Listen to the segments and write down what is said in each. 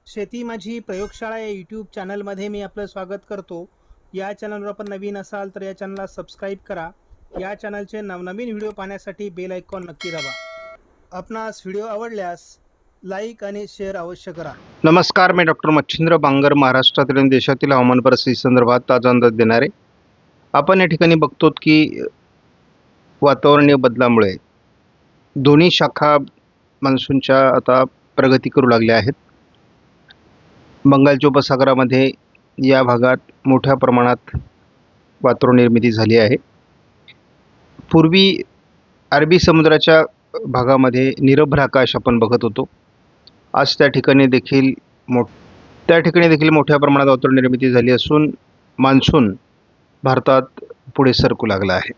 शेती माझी प्रयोगशाळा या यूट्यूब चॅनलमध्ये मी आपलं स्वागत करतो. या चॅनलवर आपण नवीन असाल तर या चॅनलला सबस्क्राईब करा. या चॅनलचे नवनवीन व्हिडिओ पाहण्यासाठी बेल आयकॉन नक्की दाबा. आपणास व्हिडिओ आवडल्यास लाईक आणि शेअर अवश्य करा. नमस्कार, मी डॉक्टर मच्छिंद्र बांगर, महाराष्ट्रातील आणि देशातील हवामान परिस्थितीसंदर्भात ताजा अंदाज देणारे. आपण या ठिकाणी बघतो की वातावरणीय बदलामुळे दोन्ही शाखा मान्सूनच्या आता प्रगती करू लागल्या आहेत. बंगालच्या उपसागरामध्ये या भागात मोठ्या प्रमाणात वातावरण निर्मिती झाली आहे. पूर्वी अरबी समुद्राच्या भागामध्ये निरभ्र आकाश आपण बघत होतो. आज त्या ठिकाणी देखील मोठ्या प्रमाणात वातावरण निर्मिती झाली असून मान्सून भारतात पुढे सरकू लागला आहे.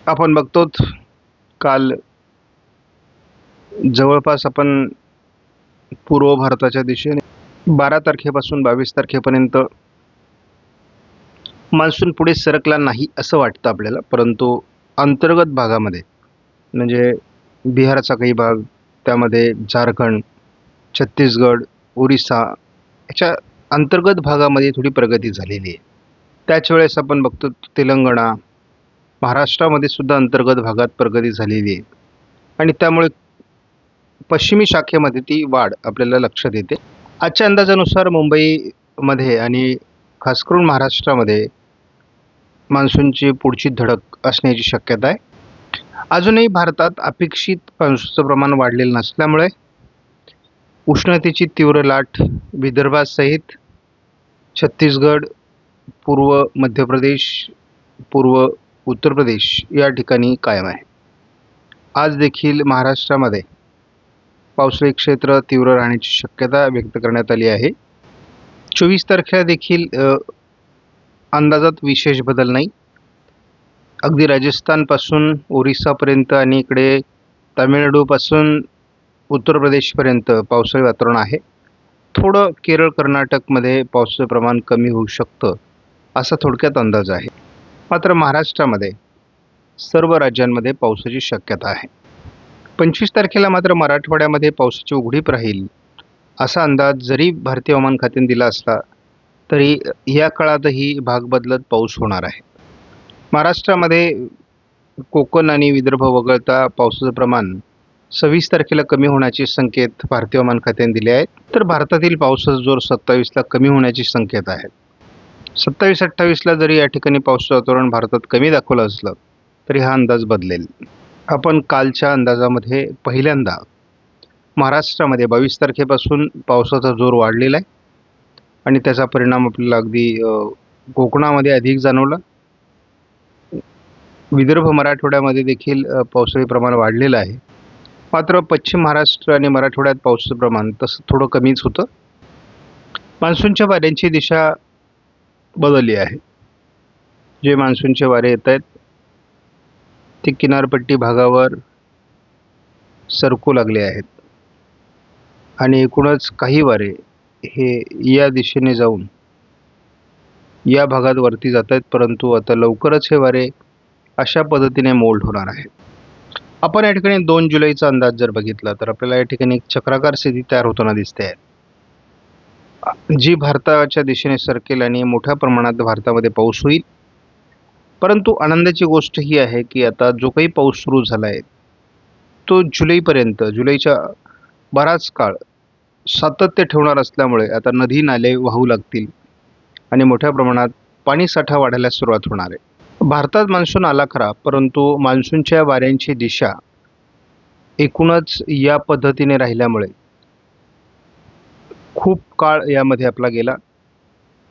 आपण बघतो काल जवळपास आपण पूर्व भारताच्या दिशेने 12 तारखेपासून 22 तारखेपर्यंत मान्सून पुढे सरकला नाही असं वाटतं आपल्याला, परंतु अंतर्गत भागामध्ये म्हणजे बिहारचा काही भाग, त्यामध्ये झारखंड, छत्तीसगड, ओरिसा याच्या अंतर्गत भागामध्ये थोडी प्रगती झालेली आहे. त्याच वेळेस आपण बघतो तेलंगणा, महाराष्ट्रामध्ये सुद्धा अंतर्गत भागात प्रगती झालेली आहे आणि त्यामुळे पश्चिमी शाखेमध्ये ती वाढ आपल्याला लक्षात येते. आजच्या अंदाजानुसार मुंबईमध्ये आणि खास करून महाराष्ट्रामध्ये मान्सूनची पुढची धडक असण्याची शक्यता आहे. अजूनही भारतात अपेक्षित पावसाचं प्रमाण वाढलेलं नसल्यामुळे उष्णतेची तीव्र लाट विदर्भासहित छत्तीसगड, पूर्व मध्य प्रदेश, पूर्व उत्तर प्रदेश या ठिकाणी कायम आहे. आज देखील महाराष्ट्रामध्ये पावसाळी क्षेत्र तीव्र राहण्याची शक्यता व्यक्त करण्यात आली आहे. 24 तारखेला देखील अंदाजात विशेष बदल नाही. अगदी राजस्थानपासून ओरिसापर्यंत आणि इकडे तामिळनाडूपासून उत्तर प्रदेशपर्यंत पावसाळी वातावरण आहे. थोडं केरळ, कर्नाटकमध्ये पावसाचं प्रमाण कमी होऊ शकतं असा थोडक्यात अंदाज आहे. मात्र महाराष्ट्रामध्ये सर्व राज्यांमध्ये पावसाची शक्यता आहे. 25 तारखेला मात्र मराठवाड्यामध्ये पावसाची उघडीप राहील असा अंदाज जरी भारतीय हवामान खात्याने दिला असला तरी या काळातही भाग बदलत पाऊस होणार आहे. महाराष्ट्रामध्ये कोकण आणि विदर्भ वगळता पावसाचं प्रमाण 26 तारखेला कमी होण्याचे संकेत भारतीय हवामान खात्याने दिले आहेत. तर भारतातील पावसाचा जोर 27ला कमी होण्याची संकेत आहे. 27-28ला जरी या ठिकाणी पावसाचं वातावरण भारतात कमी दाखवलं असलं तरी हा अंदाज बदलेल. आपण कालच्या अंदाजामध्ये पहिल्यांदा महाराष्ट्रामध्ये 22 तारखेपासून पावसाचा जोर वाढलेला आहे आणि त्याचा परिणाम आपल्याला अगदी कोकणामध्ये अधिक जाणवला. विदर्भ, मराठवाड्यामध्ये देखील पावसाचे प्रमाण वाढलेलं आहे. मात्र पश्चिम महाराष्ट्र आणि मराठवाड्यात पावसाचं प्रमाण तसं थोडं कमीच होतं. मान्सूनच्या वाऱ्यांची दिशा बदलली आहे. जे मान्सूनचे वारे येत आहेत ते किनारपट्टी भागावर सरकू लागले आहेत आणि एकूणच काही वारे हे या दिशेने जाऊन या भागात वरती जात आहेत, परंतु आता लवकरच हे वारे अशा पद्धतीने मोल्ड होणार आहेत. आपण या ठिकाणी 2 जुलैचा अंदाज जर बघितला तर आपल्याला या ठिकाणी एक चक्राकार स्थिती तयार होताना दिसते आहे, जी भारताच्या दिशेने सरकेल आणि मोठ्या प्रमाणात भारतामध्ये पाऊस होईल. परंतु आनंदाची गोष्ट ही आहे की आता जो काही पाऊस सुरू झाला आहे तो जुलैच्या बराच काळ सातत्य ठेवणार असल्यामुळे आता नदी नाले वाहू लागतील आणि मोठ्या प्रमाणात पाणीसाठा वाढायला सुरुवात होणार आहे. भारतात मान्सून आला खरा, परंतु मान्सूनच्या वाऱ्यांची दिशा एकूणच या पद्धतीने राहिल्यामुळे खूप काळ यामध्ये आपला गेला.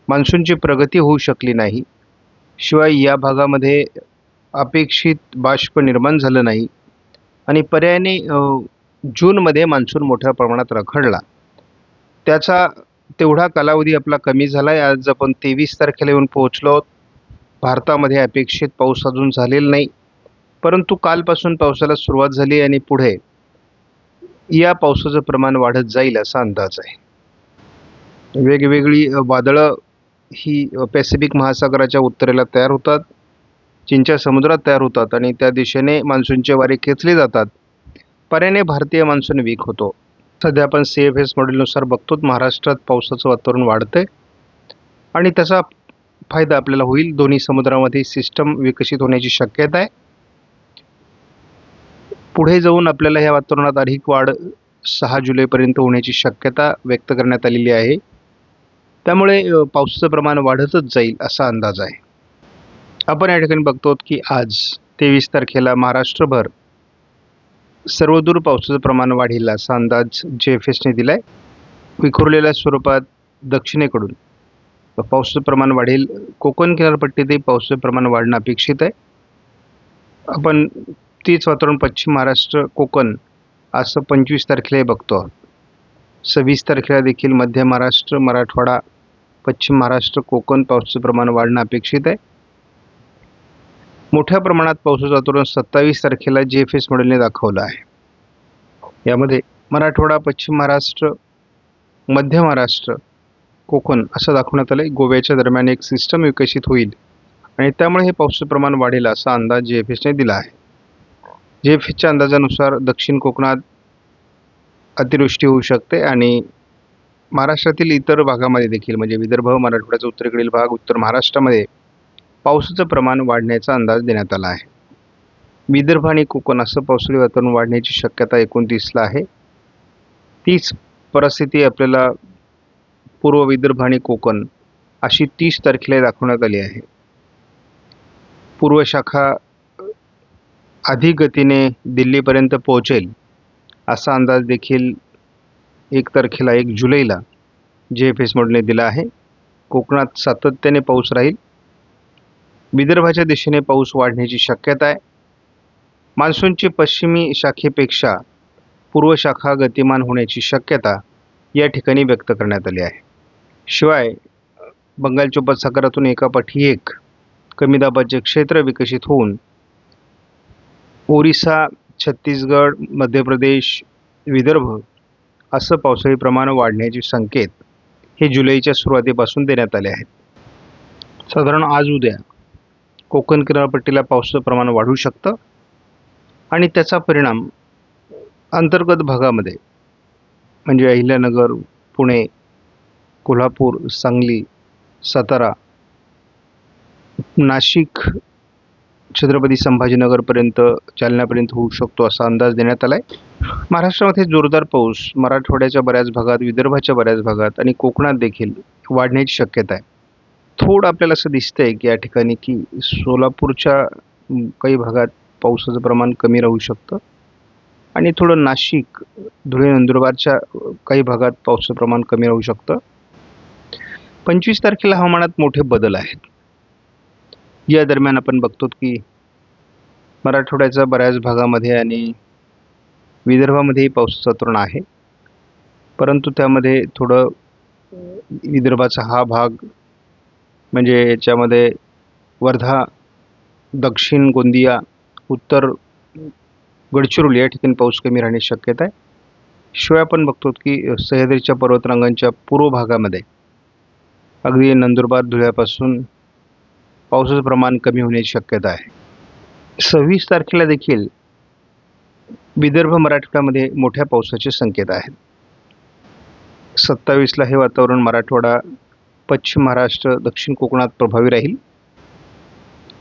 मान्सूनची प्रगती होऊ शकली नाही. शिवाय या भागामध्ये अपेक्षित बाष्प निर्माण झालं नाही आणि पर्यायाने जूनमध्ये मान्सून मोठ्या प्रमाणात रखडला. त्याचा तेवढा कालावधी आपला कमी झाला आहे. आज आपण 23 तारखेला येऊन पोहोचलो आहोत. भारतामध्ये अपेक्षित पाऊस अजून झालेला नाही, परंतु कालपासून पावसाला सुरुवात झाली आणि पुढे या पावसाचं प्रमाण वाढत जाईल असा अंदाज आहे. वेगवेगळी वादळं ही पॅसिफिक महासागराच्या उत्तरेला तयार होतात, चीनच्या समुद्रात तयार होतात आणि त्या दिशेने मान्सूनचे वारे खेचले जातात. पर्यायाने भारतीय मान्सून वीक होतो. सध्या आपण CFS मॉडेलनुसार बघतो महाराष्ट्रात पावसाचं वातावरण वाढतंय आणि त्याचा फायदा आपल्याला होईल. दोन्ही समुद्रामध्ये सिस्टम विकसित होण्याची शक्यता आहे. पुढे जाऊन आपल्याला या वातावरणात अधिक वाढ 6 जुलैपर्यंत होण्याची शक्यता व्यक्त करण्यात आलेली आहे. त्यामुळे पावसाचं प्रमाण वाढतच जाईल असा अंदाज आहे. आपण या ठिकाणी बघतो की आज 23 तारखेला महाराष्ट्रभर सर्वदूर पावसाचं प्रमाण वाढेल असा अंदाज JFSने दिला आहे. विखुरलेल्या स्वरूपात दक्षिणेकडून पावसाचं प्रमाण वाढेल. कोकण किनारपट्टीतही पावसाचं प्रमाण वाढणं अपेक्षित आहे. आपण तीच वातावरण पश्चिम महाराष्ट्र कोकण असं 25 तारखेला बघतो आहोत. 26 तारखेला देखील मध्य महाराष्ट्र मराठवाडा पश्चिम महाराष्ट्र कोकण पावसाचं प्रमाण वाढणं अपेक्षित आहे. मोठ्या प्रमाणात पावसाचं वातावरण 27 तारखेला JFS मॉडेलने दाखवलं आहे. यामध्ये मराठवाडा पश्चिम महाराष्ट्र मध्य महाराष्ट्र कोकण असं दाखवण्यात आलं आहे. गोव्याच्या दरम्यान एक सिस्टम विकसित होईल आणि त्यामुळे हे पावसाचं प्रमाण वाढेल असा अंदाज JFSने दिला आहे. JFSच्या अंदाजानुसार दक्षिण कोकणात अतिवृष्टी होऊ शकते आणि महाराष्ट्रातील इतर भागामध्ये देखील म्हणजे विदर्भ मराठवाड्याचा उत्तरेकडील भाग उत्तर महाराष्ट्रामध्ये पावसाचं प्रमाण वाढण्याचा अंदाज देण्यात आला आहे. विदर्भ आणि कोकण असं पावसाळी वातावरण वाढण्याची शक्यता 29ला आहे. तीच परिस्थिती आपल्याला पूर्व विदर्भ आणि कोकण अशी 30 तारखेला दाखवण्यात आली आहे. पूर्व शाखा अधिक गतीने दिल्लीपर्यंत पोहोचेल असा अंदाज देखील 1 तारखेला 1 जुलैला JFS मॉडेलने दिला आहे. कोकणात सातत्याने पाऊस राहील. विदर्भाच्या दिशेने पाऊस वाढण्याची शक्यता आहे. मान्सूनची पश्चिमी शाखेपेक्षा पूर्व शाखा गतिमान होण्याची शक्यता या ठिकाणी व्यक्त करण्यात आली आहे. शिवाय बंगालच्या उपसागरातून एकापाठी एक कमी दाबाचे क्षेत्र विकसित होऊन ओरिसा छत्तीसगड मध्य प्रदेश विदर्भ असं पावसाळी प्रमाण वाढण्याचे संकेत हे जुलैच्या सुरुवातीपासून देण्यात आले आहेत. साधारण आज उद्या कोकण किनारपट्टीला पावसाचं प्रमाण वाढू शकतं आणि त्याचा परिणाम अंतर्गत भागामध्ये म्हणजे अहिल्यानगर पुणे कोल्हापूर सांगली सातारा नाशिक छत्रपती संभाजीनगरपर्यंत जालन्यापर्यंत होऊ शकतो असा अंदाज देण्यात आला आहे. महाराष्ट्रामध्ये जोरदार पाऊस मराठवाड्याच्या बऱ्याच भागात विदर्भाच्या बऱ्याच भागात आणि कोकणात देखील वाढण्याची शक्यता आहे. थोडं आपल्याला असं दिसतंय की या ठिकाणी की सोलापूरच्या काही भागात पावसाचं प्रमाण कमी राहू शकतं आणि थोडं नाशिक धुळे नंदुरबारच्या काही भागात पावसाचं प्रमाण कमी राहू शकतं. 25 तारखेला हवामानात मोठे बदल आहेत. या दरम्यान आपण बघतो की मराठवाड्याच्या बऱ्याच भागामध्ये आणि विदर्भामध्येही पावसाचं वातावरण आहे. परंतु त्यामध्ये थोडं विदर्भाचा हा भाग म्हणजे याच्यामध्ये वर्धा दक्षिण गोंदिया उत्तर गडचिरोली या ठिकाणी पाऊस कमी राहण्याची शक्यता आहे. शिवाय आपण बघतो की सह्याद्रीच्या पर्वतरांगांच्या पूर्व भागामध्ये अगदी नंदुरबार धुळ्यापासून पावसाचं प्रमाण कमी होण्याची शक्यता आहे. 26 तारखेला देखील विदर्भ मराठवाड्यामध्ये मोठ्या पावसाचे संकेत आहेत. 27ला हे वातावरण मराठवाडा पश्चिम महाराष्ट्र दक्षिण कोकणात प्रभावी राहील.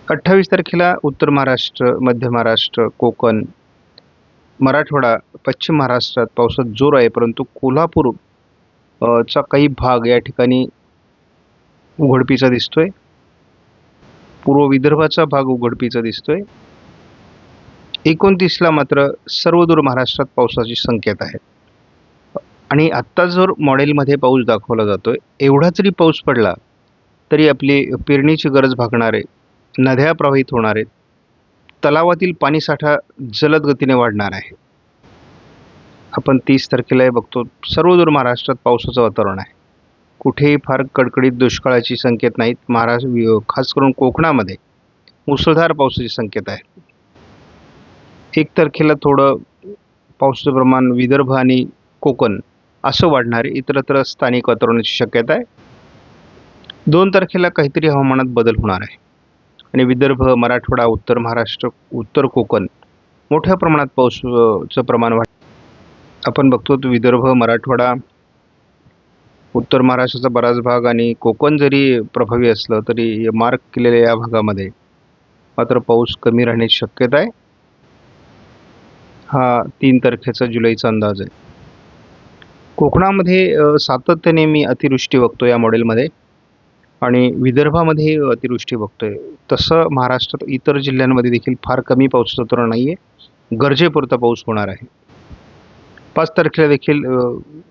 28 तारखेला उत्तर महाराष्ट्र मध्य महाराष्ट्र कोकण मराठवाडा पश्चिम महाराष्ट्रात पावसात जोर आहे. परंतु कोल्हापूर चा काही भाग या ठिकाणी उघडपीचा दिसतोय. पूर्व विदर्भाचा भाग उघडपीचा दिसतोय. 29ला मात्र सर्वदूर महाराष्ट्रात पावसाचे संकेत आहेत. आणि आत्ता जर मॉडेलमध्ये पाऊस दाखवला जातोय एवढा जरी पाऊस पडला तरी आपली पेरणीची गरज भागणार आहे. नद्या प्रवाहित होणार आहेत. तलावातील पाणीसाठा जलद गतीने वाढणार आहे. आपण 30 तारखेला बघतो सर्वदूर महाराष्ट्रात पावसाचं वातावरण आहे. कुठेही फार कडकडीत दुष्काळाची संकेत नाहीत. महाराष्ट्र खास करून कोकणामध्ये मुसळधार पावसाचे संकेत आहेत. 1 तारखेला थोडं पावसाचं प्रमाण विदर्भ आणि कोकण असं वाढणार आहे. इतरत्र स्थानिक वातावरणाची शक्यता आहे. 2 तारखेला काहीतरी हवामानात बदल होणार आहे आणि विदर्भ मराठवाडा उत्तर महाराष्ट्र उत्तर कोकण मोठ्या प्रमाणात पावसाचं प्रमाण आपण बघतो विदर्भ, मराठवाडा, उत्तर महाराष्ट्राचा बराच भाग आणि कोकण जरी प्रभावी असलं तरी मार्क केलेल्या या भागामध्ये मात्र पाऊस कमी राहण्याची शक्यता आहे. हा 3 तारखेचा जुलैचा अंदाज आहे. कोकणामध्ये सातत्याने मी अतिवृष्टी बघतो या मॉडेलमध्ये आणि विदर्भामध्ये अतिवृष्टी बघतोय. तसं महाराष्ट्रात इतर जिल्ह्यांमध्ये देखील फार कमी पावसाचं धोरण नाही आहे. गरजेपुरता पाऊस होणार आहे. 5 तारखेला देखील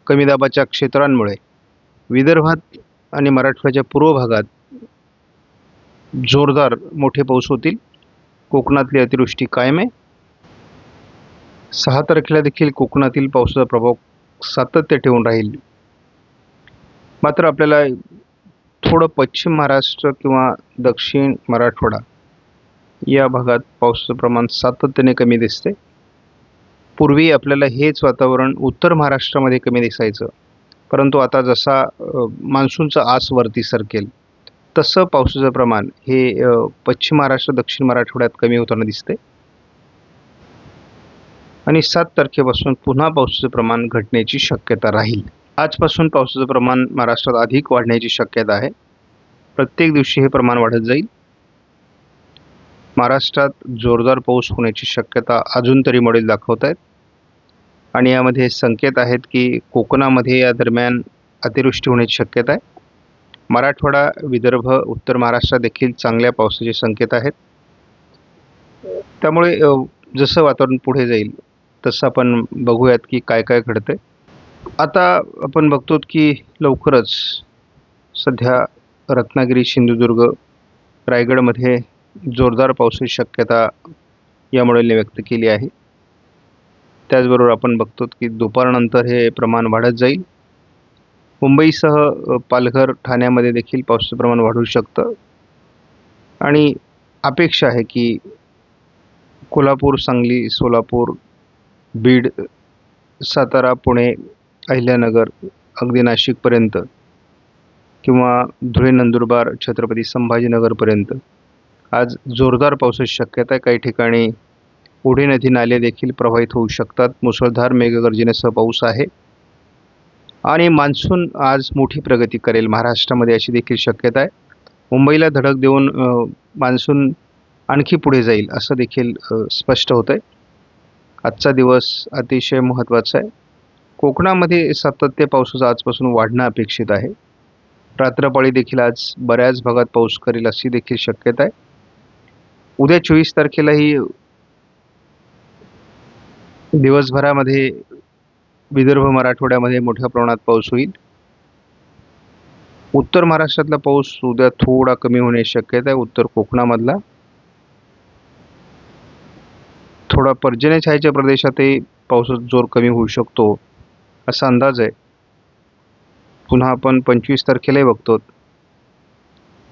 कमी दाबाच्या क्षेत्रांमुळे विदर्भात आणि मराठवाड्याच्या पूर्व भागात जोरदार मोठे पाऊस होतील. कोकणातली अतिवृष्टी कायम आहे. 6 तारखेला देखील कोकणातील पावसाचा प्रभाव सातत्य ठेवून राहील. मात्र आपल्याला थोडं पश्चिम महाराष्ट्र किंवा दक्षिण मराठवाडा या भागात पावसाचं प्रमाण सातत्याने कमी दिसते. पूर्वी आपल्याला हेच वातावरण उत्तर महाराष्ट्रामध्ये कमी दिसायचं, परंतु आता जसा मान्सूनचा आस वरती सरकेल तसं पावसाचं प्रमाण हे पश्चिम महाराष्ट्र, दक्षिण मराठवाड्यात कमी होताना दिसते आणि 7 तारखेपासून पुन्हा पावसाचं प्रमाण घटण्याची शक्यता राहील. आजपासून पावसाचं प्रमाण महाराष्ट्रात अधिक वाढण्याची शक्यता आहे. प्रत्येक दिवशी हे प्रमाण वाढत जाईल. महाराष्ट्रात जोरदार पाऊस होण्याची शक्यता अजून तरी मॉडेल दाखवत आहेत आणि यामध्ये संकेत आहेत की कोकणामध्ये या दरम्यान अतिवृष्टी होण्याची शक्यता आहे. मराठवाडा, विदर्भ, उत्तर महाराष्ट्रात देखील चांगल्या पावसाचे संकेत आहेत. त्यामुळे जसं वातावरण पुढे जाईल तसं आपण बघूयात की काय काय घडतंय. आता आपण बघतो की लवकरच सध्या रत्नागिरी, सिंधुदुर्ग, रायगडमध्ये जोरदार पावसाची शक्यता या मॉडेलने व्यक्त केली आहे. त्याचबरोबर आपण बघतो की दुपारनंतर हे प्रमाण वाढत जाईल. मुंबईसह पालघर, ठाण्यामध्ये देखील पावसाचं प्रमाण वाढू शकतं आणि अपेक्षा आहे की कोल्हापूर, सांगली, सोलापूर, बीड, सातारा, पुणे, अहिल्यानगर, अगदी नाशिकपर्यंत किंवा धुळे, नंदुरबार, छत्रपती संभाजीनगरपर्यंत आज जोरदार पावसाची शक्यता आहे. काही ठिकाणी ओढे, नदी, नाले देखील प्रभावित होऊ शकतात. मुसळधार मेघगर्जनेसह पाऊस आहे आणि मान्सून आज मोठी प्रगती करेल महाराष्ट्रामध्ये अशी देखील शक्यता आहे. मुंबईला धडक देऊन मान्सून आणखी पुढे जाईल असं देखील स्पष्ट होतं आहे. आजचा दिवस अतिशय महत्त्वाचा आहे. कोकणामध्ये सातत्य पावसाचं आजपासून वाढणं अपेक्षित आहे. रात्रपाळी देखील आज बऱ्याच भागात पाऊस करेल अशी देखील शक्यता आहे. उद्या 24 तारखेलाही दिवसभरामध्ये विदर्भ, मराठवाड्यामध्ये मोठ्या प्रमाणात पाऊस होईल. उत्तर महाराष्ट्रातला पाऊस उद्या थोडा कमी होण्याची शक्यता आहे. उत्तर कोकणामधला थोडा पर्जन्य छायेच्या प्रदेशातही पावसाचा जोर कमी होऊ शकतो असा अंदाज आहे. पुन्हा आपण 25 तारखेलाही बघतो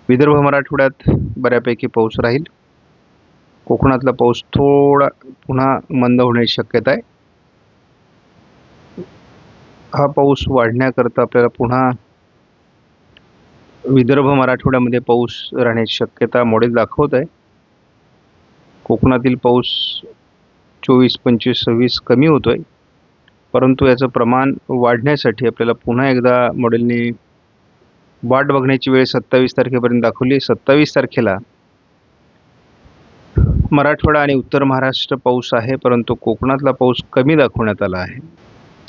विदर्भ, मराठवाड्यात बऱ्यापैकी पाऊस राहील. कोकणातला पाऊस थोडा पुन्हा मंद होण्याची शक्यता आहे. हा पाऊस वाढण्याकरता आपल्याला पुन्हा विदर्भ, मराठवाड्यामध्ये पाऊस राहण्याची शक्यता मॉडेल दाखवत आहे. कोकणातील पाऊस 24, 25, 26 कमी होतोय, परंतु याचं प्रमाण वाढण्यासाठी आपल्याला पुन्हा एकदा मॉडेलने वाट बघण्याची वेळ 27 तारखेपर्यंत दाखवली. 27 तारखेला मराठवाडा आणि उत्तर महाराष्ट्र पाऊस आहे, परंतु कोकणातला पाऊस कमी दाखवण्यात आला आहे.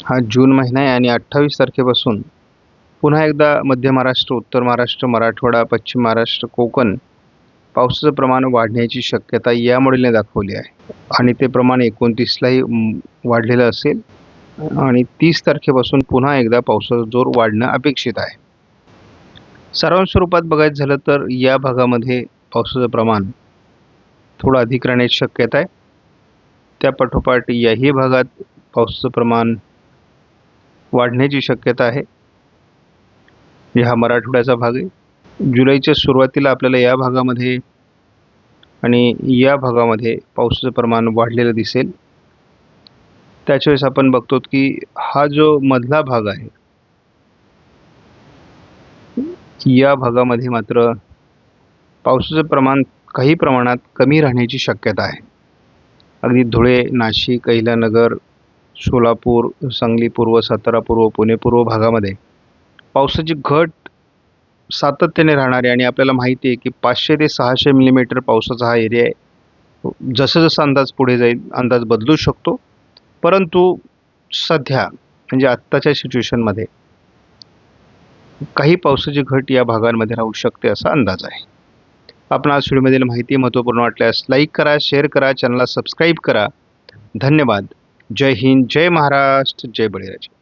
हा जून महिना आहे आणि 28 तारखेपासून पुन्हा एकदा मध्य महाराष्ट्र, उत्तर महाराष्ट्र, मराठवाडा, पश्चिम महाराष्ट्र, कोकण पावसाचं प्रमाण वाढण्याची शक्यता या मॉडेलने दाखवली आहे आणि ते प्रमाण 29लाही वाढलेलं असेल आणि 30 तारखेपासून पुन्हा एकदा पावसाचा जोर वाढणं अपेक्षित आहे. सारांश स्वरूपात बघायचं झालं तर या भागामध्ये पावसाचं प्रमाण थोडं अधिक राहण्याची शक्यता आहे. त्या पाठोपाठ याही भागात पावसाचं प्रमाण वाढण्याची शक्यता आहे. हा मराठवाड्याचा भाग आहे. जुलैच्या सुरुवातीला आपल्याला या भागामध्ये आणि या भागामध्ये पावसाचं प्रमाण वाढलेलं दिसेल. त्याच्या वेळेस आपण बघतो की हा जो मधला भाग आहे या भागामध्ये मात्र पावसाचं प्रमाण काही प्रमाणात कमी राहण्याची शक्यता आहे. अगदी धुळे, नाशिक, अहिल्यानगर, सोलापूर, सांगली पूर्व, सातारा पूर्व, पुणे पूर्व भागामध्ये पावसाची घट सातत्याने राहणार आहे आणि आपल्याला माहिती आहे की 500 ते 600 मिलीमीटर पावसाचा हा एरिया आहे. जसं जसं अंदाज पुढे जाईल अंदाज बदलू शकतो, परंतु सध्या म्हणजे आत्ताच्या सिच्युएशनमध्ये काही पावसाची घट या भागांमध्ये राहू शकते असा अंदाज आहे. आपण आज व्हिडिओमधील माहिती महत्त्वपूर्ण वाटल्यास लाईक करा, शेअर करा, चॅनलला सबस्क्राईब करा. धन्यवाद. जय हिंद, जय महाराष्ट्र, जय बळीराजा.